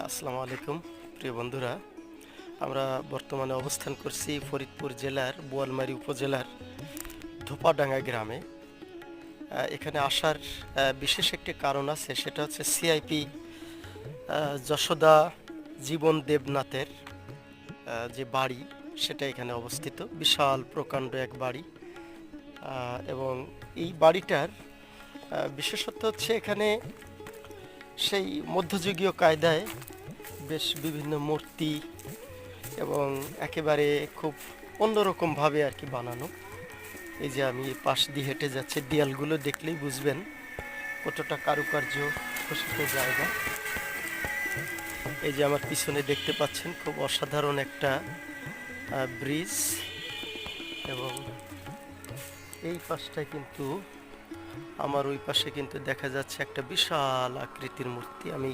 আসসালামু আলাইকুম প্রিয় বন্ধুরা। আমরা বর্তমানে অবস্থান করছি ফরিদপুর জেলার বোয়ালমারী উপজেলার ধোপাডাঙ্গা গ্রামে। এখানে আসার বিশেষ একটি কারণ আছে, সেটা হচ্ছে সিআইপি যশোদা জীবন দেবনাথের যে বাড়ি, সেটা এখানে অবস্থিত। বিশাল প্রকাণ্ড এক বাড়ি, এবং এই বাড়িটার বিশেষত্ব হচ্ছে এখানে সেই মধ্যযুগীয় কায়দায় বেশ বিভিন্ন মূর্তি এবং একেবারে খুব অন্যরকমভাবে আর কি বানানো। এই যে আমি এই পাশ দিয়ে হেঁটে যাচ্ছি, দেয়ালগুলো দেখলেই বুঝবেন কতটা কারুকার্য খোদিত জায়গা। এই যে আমার পিছনে দেখতে পাচ্ছেন খুব অসাধারণ একটা ব্রিজ, এবং এই পাশটায় কিন্তু আমার ওই পাশে কিন্তু দেখা যাচ্ছে একটা বিশাল আকৃতির মূর্তি। আমি